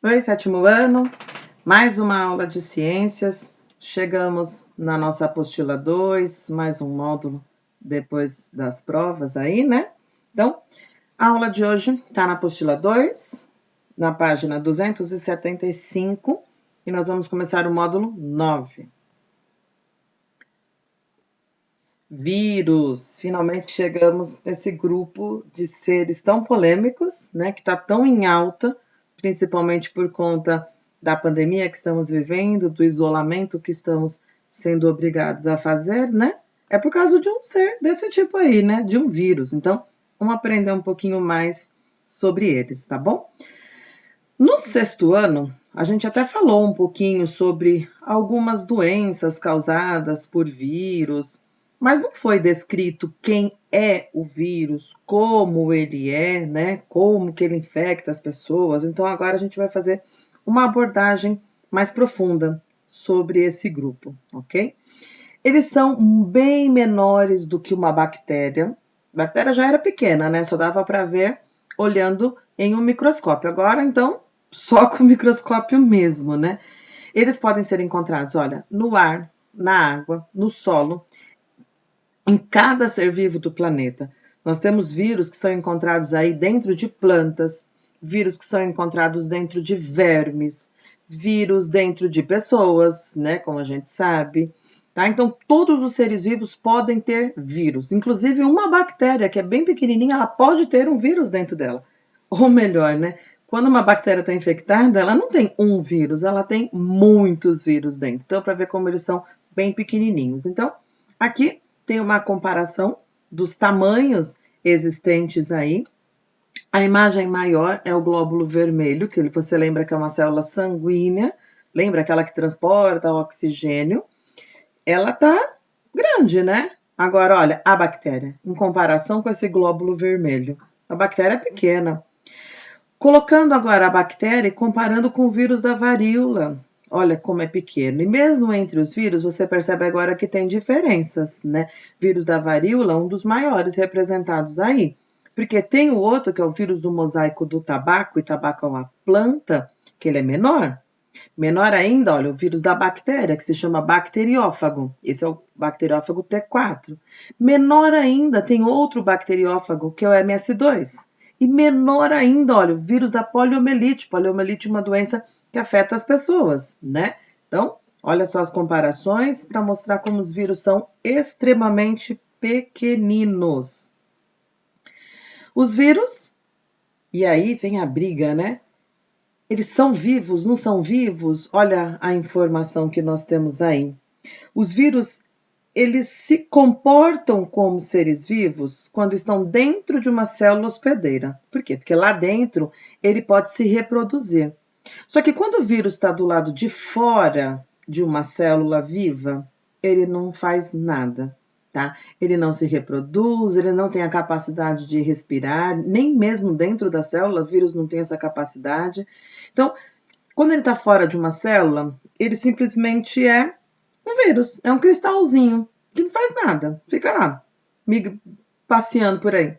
Oi, sétimo ano, mais uma aula de ciências. Chegamos na nossa apostila 2, mais um módulo depois das provas aí, né? Então, a aula de hoje está na apostila 2, na página 275, e nós vamos começar o módulo 9. Vírus. Finalmente chegamos nesse grupo de seres tão polêmicos, né, que está tão em alta, principalmente por conta da pandemia que estamos vivendo, do isolamento que estamos sendo obrigados a fazer, né? É por causa de um ser desse tipo aí, né? De um vírus. Então, vamos aprender um pouquinho mais sobre eles, tá bom? No sexto ano, a gente até falou um pouquinho sobre algumas doenças causadas por vírus, mas não foi descrito quem é o vírus, como ele é, né? Como que ele infecta as pessoas. Então agora a gente vai fazer uma abordagem mais profunda sobre esse grupo, ok? Eles são bem menores do que uma bactéria. A bactéria já era pequena, né? Só dava para ver olhando em um microscópio. Agora, então, só com o microscópio mesmo, né? Eles podem ser encontrados, olha, no ar, na água, no solo, em cada ser vivo do planeta. Nós temos vírus que são encontrados aí dentro de plantas, vírus que são encontrados dentro de vermes, vírus dentro de pessoas, né, como a gente sabe. Tá? Então, todos os seres vivos podem ter vírus. Inclusive, uma bactéria que é bem pequenininha, ela pode ter um vírus dentro dela. Ou melhor, né? Quando uma bactéria está infectada, ela não tem um vírus, ela tem muitos vírus dentro. Então, para ver como eles são bem pequenininhos. Então, aqui tem uma comparação dos tamanhos existentes aí. A imagem maior é o glóbulo vermelho, que você lembra que é uma célula sanguínea, lembra aquela que transporta o oxigênio? Ela tá grande, né? Agora, olha, a bactéria, em comparação com esse glóbulo vermelho, a bactéria é pequena. Colocando agora a bactéria e comparando com o vírus da varíola, olha como é pequeno. E mesmo entre os vírus, você percebe agora que tem diferenças, né? Vírus da varíola, um dos maiores representados aí. Porque tem o outro, que é o vírus do mosaico do tabaco, e tabaco é uma planta, que ele é menor. Menor ainda, olha, o vírus da bactéria, que se chama bacteriófago. Esse é o bacteriófago T4. Menor ainda, tem outro bacteriófago, que é o MS2. E menor ainda, olha, o vírus da poliomielite. Poliomielite é uma doença que afeta as pessoas, né? Então, olha só as comparações para mostrar como os vírus são extremamente pequeninos. Os vírus, e aí vem a briga, né? Eles são vivos, não são vivos? Olha a informação que nós temos aí. Os vírus, eles se comportam como seres vivos quando estão dentro de uma célula hospedeira. Por quê? Porque lá dentro ele pode se reproduzir. Só que quando o vírus está do lado de fora de uma célula viva, ele não faz nada. Tá? Ele não se reproduz, ele não tem a capacidade de respirar, nem mesmo dentro da célula, o vírus não tem essa capacidade. Então, quando ele está fora de uma célula, ele simplesmente é um vírus, é um cristalzinho que não faz nada, fica lá, passeando por aí.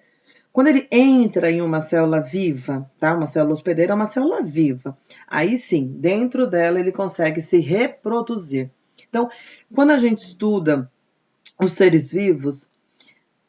Quando ele entra em uma célula viva, tá? Uma célula hospedeira é uma célula viva. Aí sim, dentro dela ele consegue se reproduzir. Então, quando a gente estuda os seres vivos,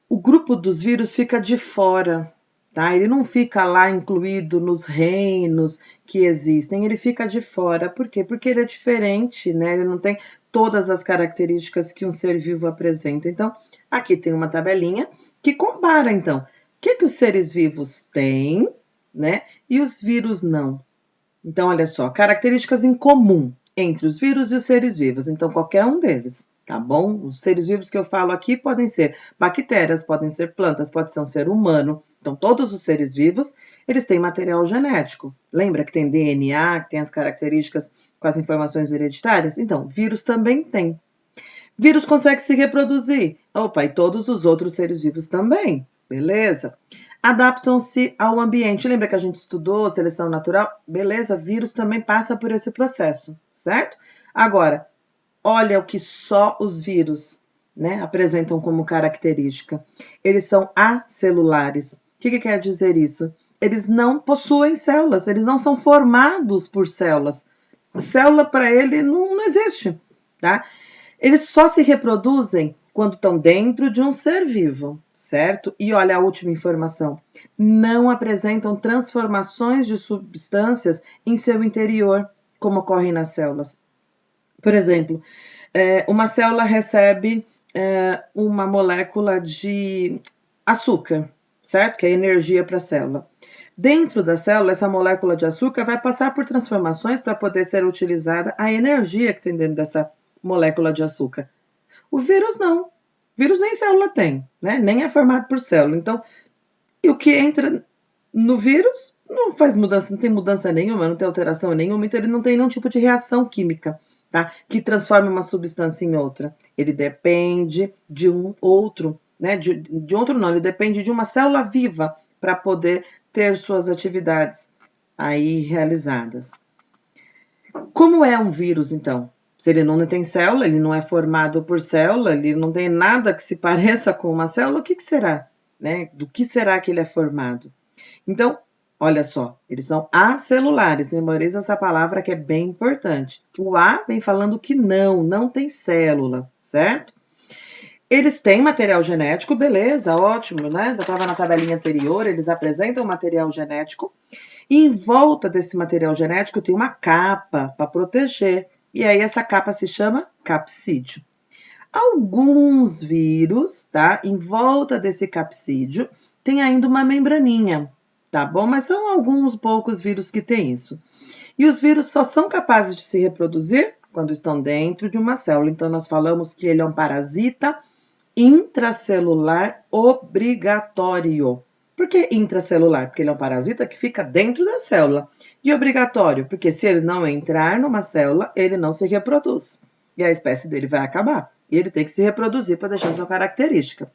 o grupo dos vírus fica de fora, tá? Ele não fica lá incluído nos reinos que existem, ele fica de fora. Por quê? Porque ele é diferente, né? Ele não tem todas as características que um ser vivo apresenta. Então, aqui tem uma tabelinha que compara, então, o que os seres vivos têm, né? E os vírus não. Então, olha só, características em comum entre os vírus e os seres vivos. Então, qualquer um deles, tá bom? Os seres vivos que eu falo aqui podem ser bactérias, podem ser plantas, pode ser um ser humano. Então, todos os seres vivos, eles têm material genético. Lembra que tem DNA, que tem as características com as informações hereditárias? Então, vírus também tem. Vírus consegue se reproduzir. Opa, e todos os outros seres vivos também. Beleza? Adaptam-se ao ambiente. Lembra que a gente estudou seleção natural? Beleza, vírus também passa por esse processo, certo? Agora, olha o que só os vírus, né, apresentam como característica. Eles são acelulares. O que quer dizer isso? eles não possuem células, eles não são formados por células. Célula para ele não existe, tá? Eles só se reproduzem quando estão dentro de um ser vivo, certo? E olha a última informação: não apresentam transformações de substâncias em seu interior, como ocorrem nas células. Por exemplo, uma célula recebe uma molécula de açúcar, certo? Que é energia para a célula. Dentro da célula, essa molécula de açúcar vai passar por transformações para poder ser utilizada a energia que tem dentro dessa molécula de açúcar. O vírus não. O vírus nem célula tem, né? Nem é formado por célula. Então, e o que entra no vírus não faz mudança, não tem mudança nenhuma, não tem alteração nenhuma, então ele não tem nenhum tipo de reação química, tá? Que transforme uma substância em outra. Ele depende de um outro, né? De outro não, ele depende de uma célula viva para poder ter suas atividades aí realizadas. Como é um vírus, então? Se ele não tem célula, ele não é formado por célula, ele não tem nada que se pareça com uma célula, o que será? Né? Do que será que ele é formado? Então, olha só, eles são acelulares, memoriza essa palavra que é bem importante. O A vem falando que não tem célula, certo? Eles têm material genético, beleza, ótimo, né? Já estava na tabelinha anterior, eles apresentam material genético, e em volta desse material genético tem uma capa para proteger, e aí essa capa se chama capsídeo. Alguns vírus, tá? Em volta desse capsídeo tem ainda uma membraninha, tá bom? Mas são alguns poucos vírus que tem isso. E os vírus só são capazes de se reproduzir quando estão dentro de uma célula. Então, nós falamos que ele é um parasita intracelular obrigatório. Por que intracelular? Porque ele é um parasita que fica dentro da célula. E obrigatório, porque se ele não entrar numa célula, ele não se reproduz. E a espécie dele vai acabar. E ele tem que se reproduzir para deixar sua característica.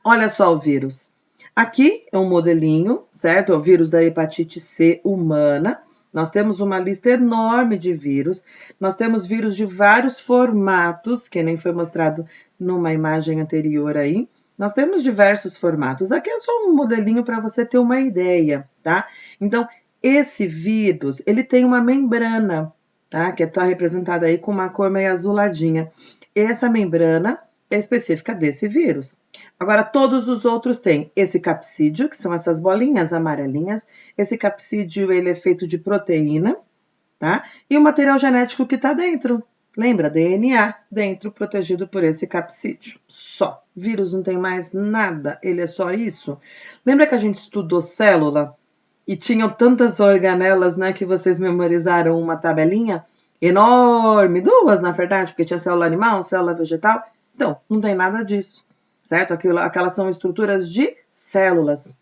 Olha só o vírus. Aqui é um modelinho, certo? É o vírus da hepatite C humana. Nós temos uma lista enorme de vírus. Nós temos vírus de vários formatos, que nem foi mostrado numa imagem anterior aí. Nós temos diversos formatos. Aqui é só um modelinho para você ter uma ideia, tá? Então, esse vírus, ele tem uma membrana, tá? Que está representada aí com uma cor meio azuladinha. Essa membrana é específica desse vírus. Agora, todos os outros têm esse capsídeo, que são essas bolinhas amarelinhas. Esse capsídeo, ele é feito de proteína, tá? E o material genético que está dentro. Lembra? DNA dentro, protegido por esse capsídeo. Só. Vírus não tem mais nada, ele é só isso. Lembra que a gente estudou célula? E tinham tantas organelas, né, que vocês memorizaram uma tabelinha enorme, duas, na verdade, porque tinha célula animal, célula vegetal. Então, não tem nada disso, certo? Aquelas são estruturas de células.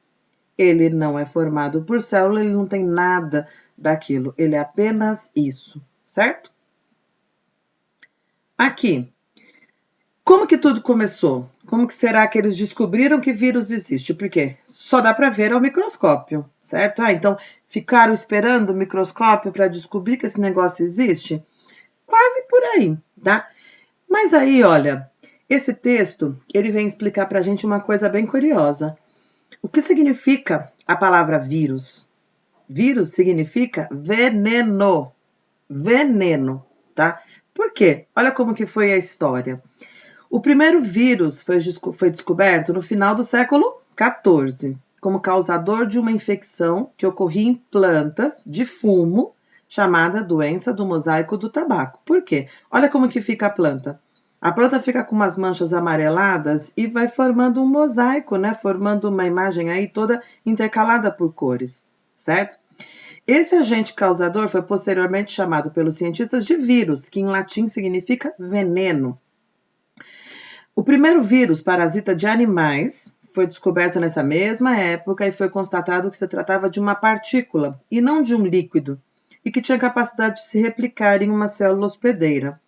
Ele não é formado por célula, ele não tem nada daquilo, ele é apenas isso, certo? Aqui, como que tudo começou? Como que será que eles descobriram que vírus existe? Porque só dá para ver ao microscópio, certo? Então, ficaram esperando o microscópio para descobrir que esse negócio existe? Quase por aí, tá? Mas aí, olha, esse texto, ele vem explicar para a gente uma coisa bem curiosa. O que significa a palavra vírus? Vírus significa veneno. Veneno, tá? Por quê? Olha como que foi a história. O primeiro vírus foi descoberto no final do século XIV, como causador de uma infecção que ocorria em plantas de fumo, chamada doença do mosaico do tabaco. Por quê? Olha como que fica a planta. A planta fica com umas manchas amareladas e vai formando um mosaico, né? Formando uma imagem aí toda intercalada por cores, certo? Esse agente causador foi posteriormente chamado pelos cientistas de vírus, que em latim significa veneno. O primeiro vírus parasita de animais foi descoberto nessa mesma época e foi constatado que se tratava de uma partícula e não de um líquido, e que tinha capacidade de se replicar em uma célula hospedeira.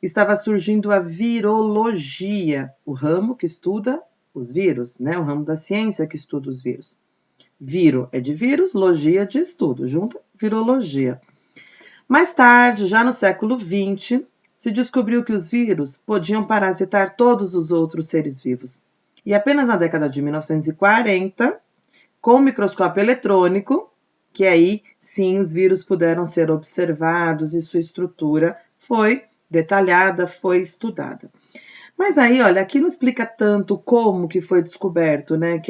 Estava surgindo a virologia, o ramo que estuda os vírus, né? O ramo da ciência que estuda os vírus. Viro é de vírus, logia de estudo, junta virologia. Mais tarde, já no século XX, se descobriu que os vírus podiam parasitar todos os outros seres vivos. E apenas na década de 1940 com o microscópio eletrônico, que aí sim os vírus puderam ser observados e sua estrutura foi detalhada, foi estudada. Mas aí, olha, aqui não explica tanto como que foi descoberto, né?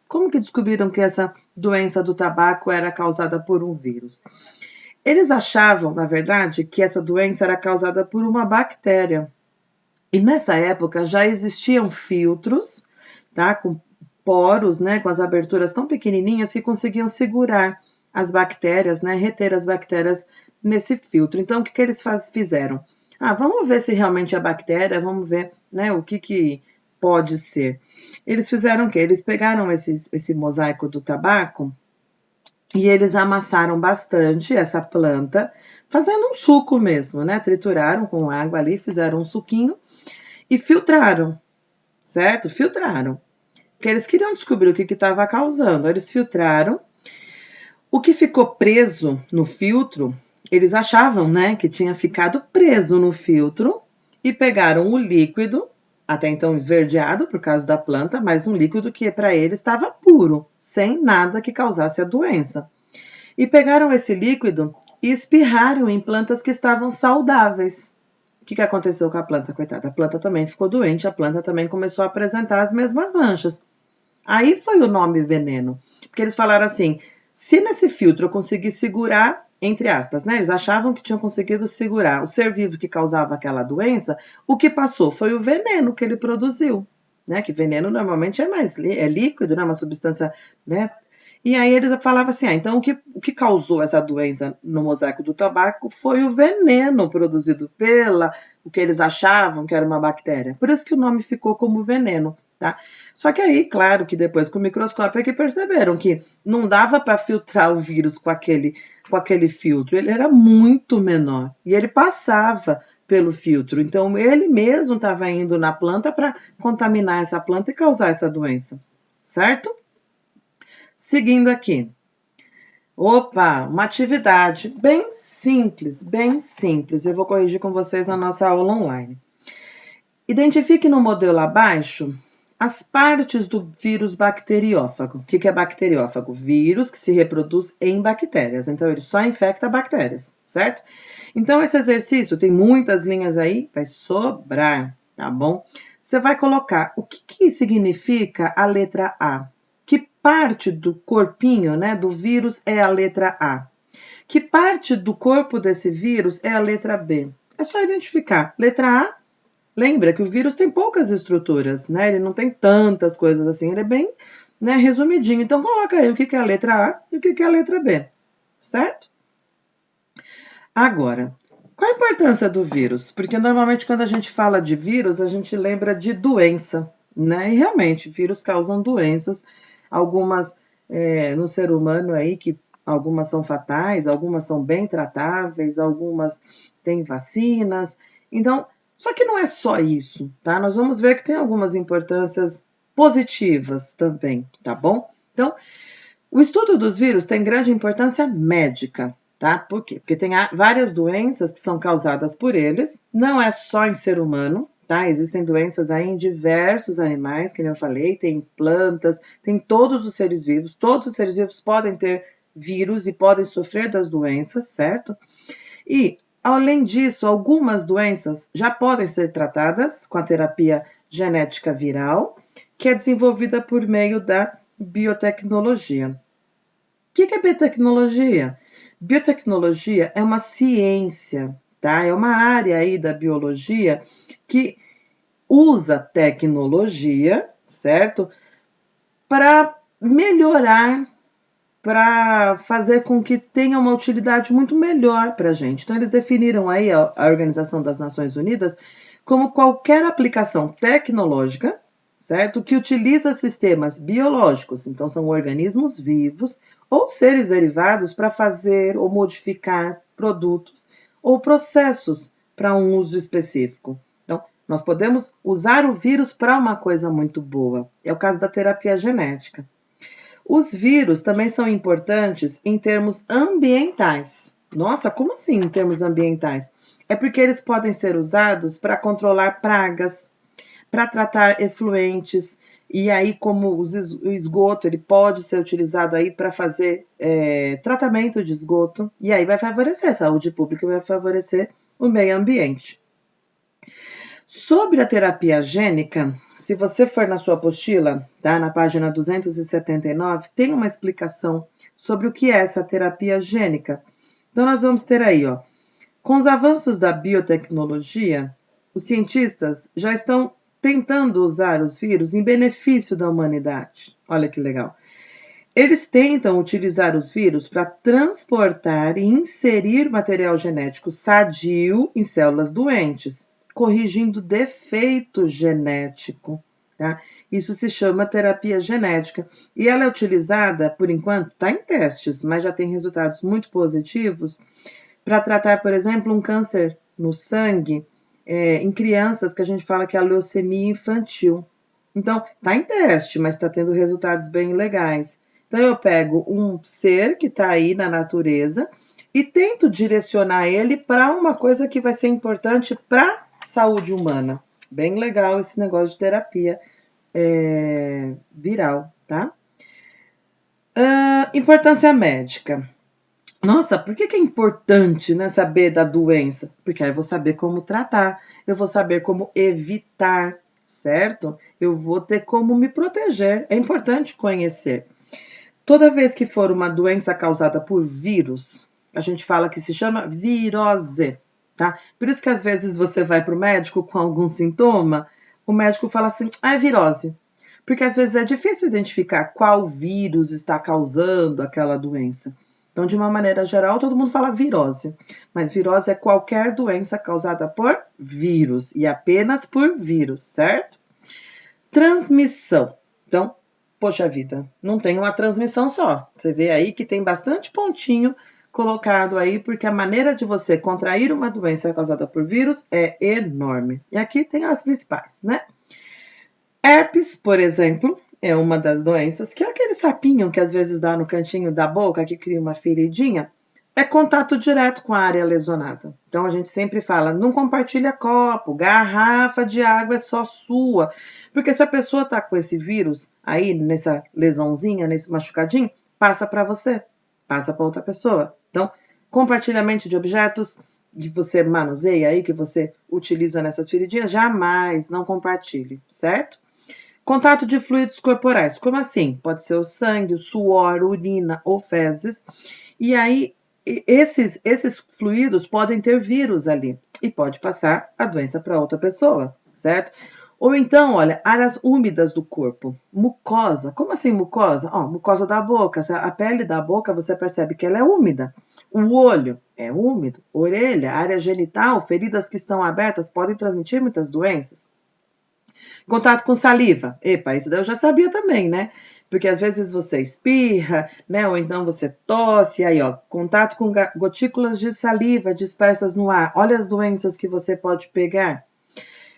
Como que descobriram que essa doença do tabaco era causada por um vírus? Eles achavam, na verdade, que essa doença era causada por uma bactéria. E nessa época já existiam filtros, tá? Com poros, né? Com as aberturas tão pequenininhas que conseguiam segurar as bactérias, né? Reter as bactérias nesse filtro. Então, o que eles fizeram? Vamos ver se realmente é bactéria, vamos ver, né? O que pode ser. Eles fizeram o quê? Eles pegaram esse mosaico do tabaco e eles amassaram bastante essa planta, fazendo um suco mesmo, né? Trituraram com água ali, fizeram um suquinho e filtraram, certo? Filtraram. Porque eles queriam descobrir o que estava causando. Eles filtraram. O que ficou preso no filtro, eles achavam, né, que tinha ficado preso no filtro e pegaram o líquido, até então esverdeado por causa da planta, mas um líquido que para eles estava puro, sem nada que causasse a doença. E pegaram esse líquido e espirraram em plantas que estavam saudáveis. O que aconteceu com a planta? Coitada, a planta também ficou doente, a planta também começou a apresentar as mesmas manchas. Aí foi o nome veneno, porque eles falaram assim, se nesse filtro eu conseguir segurar, entre aspas, né? Eles achavam que tinham conseguido segurar o ser vivo que causava aquela doença, o que passou foi o veneno que ele produziu, né? Que veneno normalmente é líquido, né? Uma substância, né? E aí eles falavam assim, então o que causou essa doença no mosaico do tabaco foi o veneno produzido o que eles achavam que era uma bactéria. Por isso que o nome ficou como veneno, tá? Só que aí, claro que depois com o microscópio é que perceberam que não dava para filtrar o vírus com aquele filtro, ele era muito menor e ele passava pelo filtro. Então ele mesmo estava indo na planta para contaminar essa planta e causar essa doença, certo? Seguindo aqui. Opa, uma atividade bem simples, bem simples. Eu vou corrigir com vocês na nossa aula online. Identifique no modelo abaixo as partes do vírus bacteriófago. O que é bacteriófago? Vírus que se reproduz em bactérias. Então, ele só infecta bactérias, certo? Então, esse exercício tem muitas linhas aí, vai sobrar, tá bom? Você vai colocar o que significa a letra A. Que parte do corpinho, né, do vírus é a letra A? Que parte do corpo desse vírus é a letra B? É só identificar. Letra A, lembra que o vírus tem poucas estruturas, né? Ele não tem tantas coisas assim, ele é bem, né, resumidinho. Então, coloca aí o que é a letra A e o que é a letra B, certo? Agora, qual a importância do vírus? Porque normalmente quando a gente fala de vírus, a gente lembra de doença, né? E realmente, vírus causam doenças, algumas no ser humano aí, que algumas são fatais, algumas são bem tratáveis, algumas têm vacinas. Então, só que não é só isso, tá? Nós vamos ver que tem algumas importâncias positivas também, tá bom? Então, o estudo dos vírus tem grande importância médica, tá? Por quê? Porque tem várias doenças que são causadas por eles, não é só em ser humano, tá? Existem doenças aí em diversos animais, que eu falei, tem plantas, tem todos os seres vivos podem ter vírus e podem sofrer das doenças, certo? E, além disso, algumas doenças já podem ser tratadas com a terapia genética viral, que é desenvolvida por meio da biotecnologia. O que é biotecnologia? Biotecnologia é uma ciência, tá? É uma área aí da biologia que usa tecnologia, certo? Para melhorar, para fazer com que tenha uma utilidade muito melhor para a gente. Então, eles definiram aí a Organização das Nações Unidas como qualquer aplicação tecnológica, certo? Que utiliza sistemas biológicos, então são organismos vivos ou seres derivados para fazer ou modificar produtos ou processos para um uso específico. Então, nós podemos usar o vírus para uma coisa muito boa. É o caso da terapia genética. Os vírus também são importantes em termos ambientais. Nossa, como assim em termos ambientais? É porque eles podem ser usados para controlar pragas, para tratar efluentes, E aí, como o esgoto, ele pode ser utilizado aí para fazer tratamento de esgoto, e aí vai favorecer a saúde pública e vai favorecer o meio ambiente. Sobre a terapia gênica, se você for na sua apostila, tá, na página 279, tem uma explicação sobre o que é essa terapia gênica. Então, nós vamos ter aí, ó, com os avanços da biotecnologia, os cientistas já estão tentando usar os vírus em benefício da humanidade. Olha que legal. Eles tentam utilizar os vírus para transportar e inserir material genético sadio em células doentes, corrigindo defeito genético. Tá? Isso se chama terapia genética. E ela é utilizada, por enquanto, está em testes, mas já tem resultados muito positivos para tratar, por exemplo, um câncer no sangue em crianças que a gente fala que é a leucemia infantil. Então, está em teste, mas está tendo resultados bem legais. Então, eu pego um ser que está aí na natureza e tento direcionar ele para uma coisa que vai ser importante para a saúde humana. Bem legal esse negócio de terapia viral, tá? Importância médica. Nossa, por que é importante, né, saber da doença? Porque aí eu vou saber como tratar, eu vou saber como evitar, certo? Eu vou ter como me proteger. É importante conhecer. Toda vez que for uma doença causada por vírus, a gente fala que se chama virose, tá? Por isso que às vezes você vai para o médico com algum sintoma, o médico fala assim, é virose. Porque às vezes é difícil identificar qual vírus está causando aquela doença. Então, de uma maneira geral, todo mundo fala virose. Mas virose é qualquer doença causada por vírus e apenas por vírus, certo? Transmissão. Então, poxa vida, não tem uma transmissão só. Você vê aí que tem bastante pontinho colocado aí, porque a maneira de você contrair uma doença causada por vírus é enorme. E aqui tem as principais, né? Herpes, por exemplo, é uma das doenças, que é aquele sapinho que às vezes dá no cantinho da boca, que cria uma feridinha, é contato direto com a área lesionada. Então a gente sempre fala, não compartilha copo, garrafa de água é só sua. Porque se a pessoa tá com esse vírus aí, nessa lesãozinha, nesse machucadinho, passa para você, passa para outra pessoa. Então, compartilhamento de objetos que você manuseia aí, que você utiliza nessas feridinhas, jamais não compartilhe, certo? Contato de fluidos corporais, como assim? Pode ser o sangue, o suor, urina ou fezes. E aí, esses fluidos podem ter vírus ali e pode passar a doença para outra pessoa, certo? Ou então, olha, áreas úmidas do corpo, mucosa. Como assim mucosa? Mucosa da boca. A pele da boca, você percebe que ela é úmida. O olho é úmido, orelha, área genital, feridas que estão abertas podem transmitir muitas doenças. Contato com saliva. Epa, isso daí eu já sabia também, né? Porque às vezes você espirra, né? Ou então você tosse, aí, ó, contato com gotículas de saliva dispersas no ar. Olha as doenças que você pode pegar.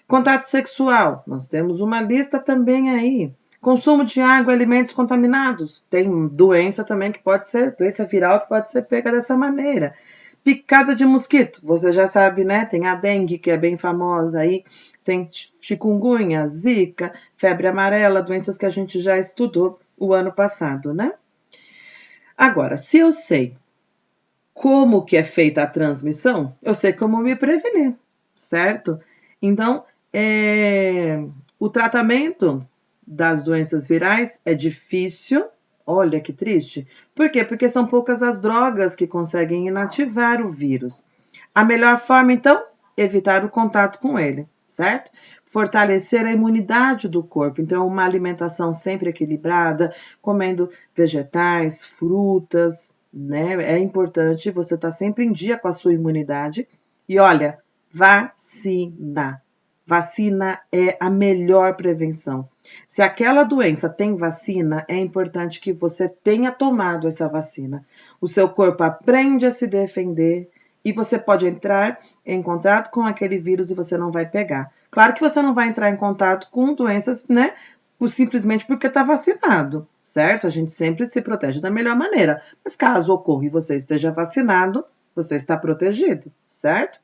Contato sexual. Nós temos uma lista também aí. Consumo de água e alimentos contaminados. Tem doença também que pode ser, doença viral que pode ser pega dessa maneira. Picada de mosquito, você já sabe, né? Tem a dengue, que é bem famosa aí, tem chikungunya, zika, febre amarela, doenças que a gente já estudou o ano passado, né? Agora, se eu sei como que é feita a transmissão, eu sei como me prevenir, certo? Então, o tratamento das doenças virais é difícil. Olha que triste. Por quê? Porque são poucas as drogas que conseguem inativar o vírus. A melhor forma, então, evitar o contato com ele, certo? Fortalecer a imunidade do corpo. Então, uma alimentação sempre equilibrada, comendo vegetais, frutas, né? É importante você estar sempre em dia com a sua imunidade. E olha, vacina. Vacina é a melhor prevenção. Se aquela doença tem vacina, é importante que você tenha tomado essa vacina. O seu corpo aprende a se defender e você pode entrar em contato com aquele vírus e você não vai pegar. Claro que você não vai entrar em contato com doenças, né? Simplesmente porque está vacinado, certo? A gente sempre se protege da melhor maneira. Mas caso ocorra e você esteja vacinado, você está protegido, certo?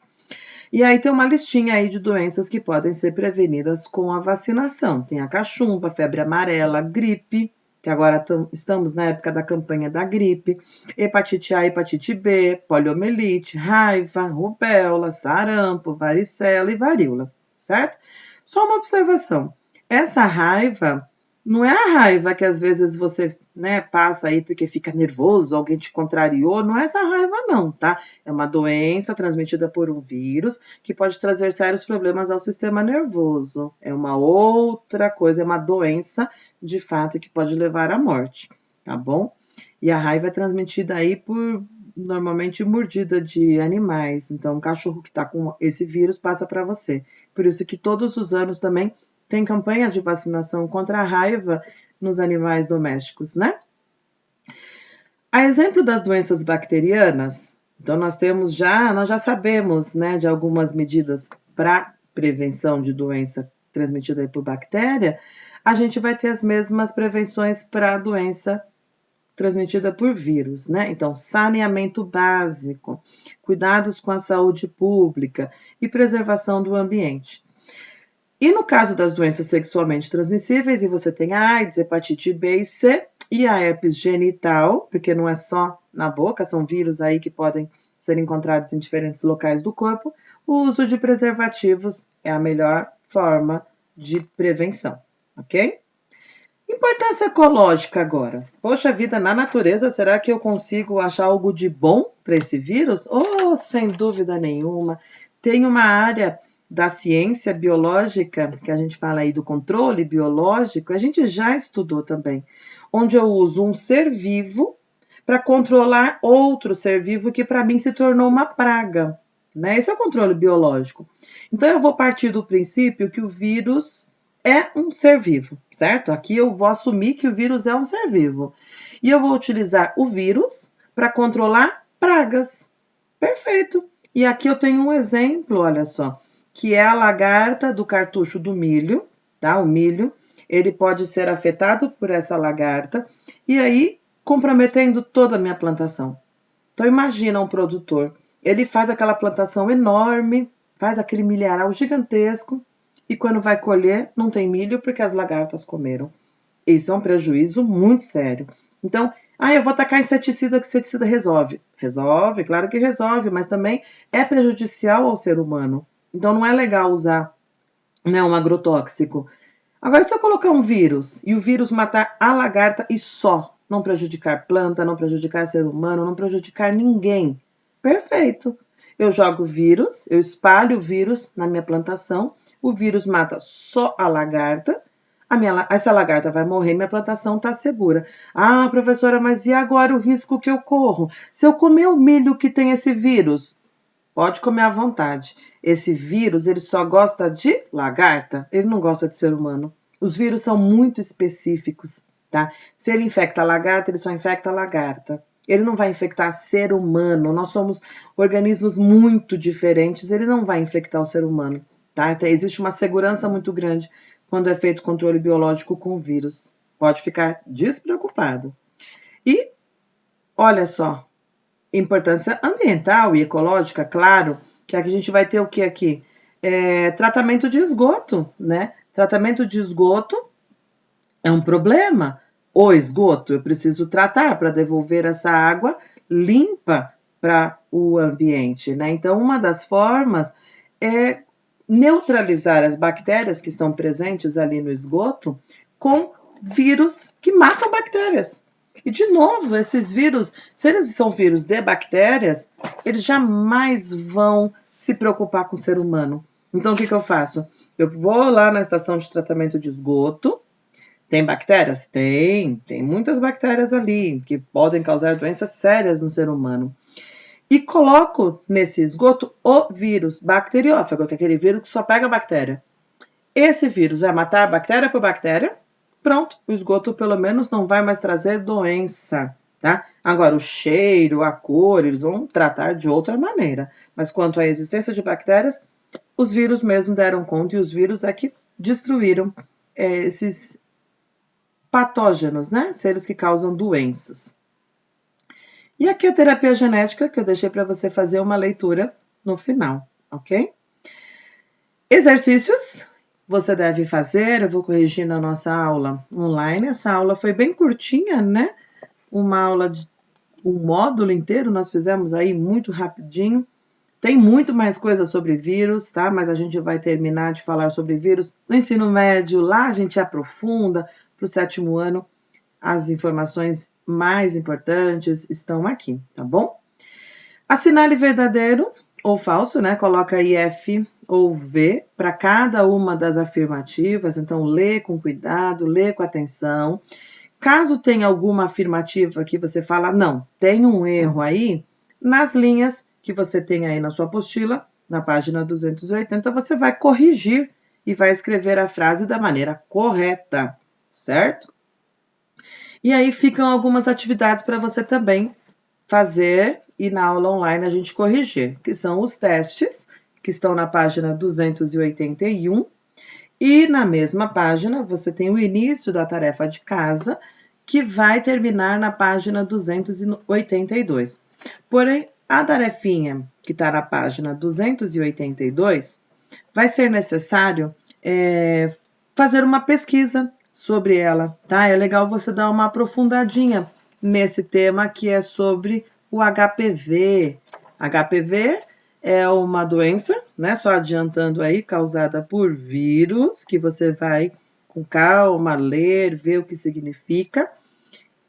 E aí tem uma listinha aí de doenças que podem ser prevenidas com a vacinação. Tem a cachumba, febre amarela, gripe, que agora estamos na época da campanha da gripe, hepatite A, hepatite B, poliomielite, raiva, rubéola, sarampo, varicela e varíola, certo? Só uma observação, essa raiva não é a raiva que às vezes você, né, passa aí porque fica nervoso, alguém te contrariou, não é essa raiva não, tá? É uma doença transmitida por um vírus que pode trazer sérios problemas ao sistema nervoso. É uma outra coisa, é uma doença de fato que pode levar à morte, tá bom? E a raiva é transmitida aí por normalmente mordida de animais. Então, um cachorro que está com esse vírus passa para você. Por isso que todos os anos também tem campanha de vacinação contra a raiva nos animais domésticos, né? A exemplo das doenças bacterianas, então nós já sabemos, né, de algumas medidas para prevenção de doença transmitida por bactéria, a gente vai ter as mesmas prevenções para a doença transmitida por vírus, né? Então, saneamento básico, cuidados com a saúde pública e preservação do ambiente. E no caso das doenças sexualmente transmissíveis, e você tem a AIDS, hepatite B e C e a herpes genital, porque não é só na boca, são vírus aí que podem ser encontrados em diferentes locais do corpo, o uso de preservativos é a melhor forma de prevenção, ok? Importância ecológica agora. Poxa vida, na natureza, será que eu consigo achar algo de bom para esse vírus? Oh, sem dúvida nenhuma. Tem uma área da ciência biológica, que a gente fala aí do controle biológico, a gente já estudou também, onde eu uso um ser vivo para controlar outro ser vivo que para mim se tornou uma praga, né? Esse é o controle biológico. Então eu vou partir do princípio que o vírus é um ser vivo, certo? Aqui eu vou assumir que o vírus é um ser vivo. E eu vou utilizar o vírus para controlar pragas. Perfeito. E aqui eu tenho um exemplo, olha só, que é a lagarta do cartucho do milho, tá? O milho, ele pode ser afetado por essa lagarta e aí comprometendo toda a minha plantação. Então imagina um produtor, ele faz aquela plantação enorme, faz aquele milharal gigantesco, e quando vai colher, não tem milho porque as lagartas comeram. Isso é um prejuízo muito sério. Então, eu vou tacar inseticida, que inseticida resolve. Resolve, claro que resolve, mas também é prejudicial ao ser humano. Então, não é legal usar, né, um agrotóxico. Agora, se eu colocar um vírus e o vírus matar a lagarta e só, não prejudicar planta, não prejudicar ser humano, não prejudicar ninguém, perfeito. Eu jogo o vírus, eu espalho o vírus na minha plantação, o vírus mata só a lagarta, essa lagarta vai morrer, minha plantação está segura. Ah, professora, mas e agora o risco que eu corro? Se eu comer o milho que tem esse vírus, pode comer à vontade. Esse vírus, ele só gosta de lagarta, ele não gosta de ser humano. Os vírus são muito específicos, tá? Se ele infecta a lagarta, ele só infecta a lagarta. Ele não vai infectar ser humano. Nós somos organismos muito diferentes, ele não vai infectar o ser humano, tá? Então, existe uma segurança muito grande quando é feito controle biológico com vírus. Pode ficar despreocupado. E, olha só, importância ambiental e ecológica, claro, que aqui a gente vai ter o que aqui? Tratamento de esgoto, né? Tratamento de esgoto é um problema. O esgoto eu preciso tratar para devolver essa água limpa para o ambiente, né? Então, uma das formas é neutralizar as bactérias que estão presentes ali no esgoto com vírus que matam bactérias. E, de novo, esses vírus, se eles são vírus de bactérias, eles jamais vão se preocupar com o ser humano. Então, o que eu faço? Eu vou lá na estação de tratamento de esgoto. Tem bactérias? Tem muitas bactérias ali que podem causar doenças sérias no ser humano. E coloco nesse esgoto o vírus bacteriófago, que é aquele vírus que só pega bactéria. Esse vírus vai matar bactéria por bactéria. Pronto, o esgoto pelo menos não vai mais trazer doença, tá? Agora, o cheiro, a cor, eles vão tratar de outra maneira. Mas quanto à existência de bactérias, os vírus mesmo deram conta e os vírus é que destruíram esses patógenos, né? Seres que causam doenças. E aqui a terapia genética, que eu deixei para você fazer uma leitura no final, ok? Exercícios você deve fazer, eu vou corrigir na nossa aula online. Essa aula foi bem curtinha, né? Uma aula de um módulo inteiro, nós fizemos aí muito rapidinho. Tem muito mais coisa sobre vírus, tá? Mas a gente vai terminar de falar sobre vírus no ensino médio. Lá a gente aprofunda para o 7º ano. As informações mais importantes estão aqui, tá bom? Assinale verdadeiro ou falso, né? Coloca aí F ou V para cada uma das afirmativas. Então, lê com cuidado, lê com atenção. Caso tenha alguma afirmativa que você fala, não, tem um erro aí, nas linhas que você tem aí na sua apostila, na página 280, você vai corrigir e vai escrever a frase da maneira correta, certo? E aí ficam algumas atividades para você também fazer e na aula online a gente corrigir, que são os testes, que estão na página 281, e na mesma página você tem o início da tarefa de casa, que vai terminar na página 282. Porém, a tarefinha que está na página 282, vai ser necessário fazer uma pesquisa sobre ela, tá? É legal você dar uma aprofundadinha nesse tema que é sobre o HPV. HPV é uma doença, né? Só adiantando aí, causada por vírus, que você vai com calma ler, ver o que significa,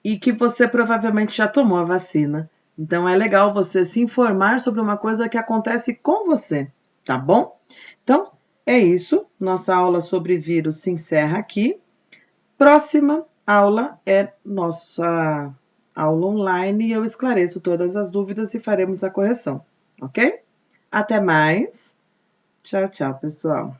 e que você provavelmente já tomou a vacina. Então é legal você se informar sobre uma coisa que acontece com você, tá bom? Então é isso. Nossa aula sobre vírus se encerra aqui. Próxima aula é nossa aula online e eu esclareço todas as dúvidas e faremos a correção, ok? Até mais. Tchau, tchau, pessoal.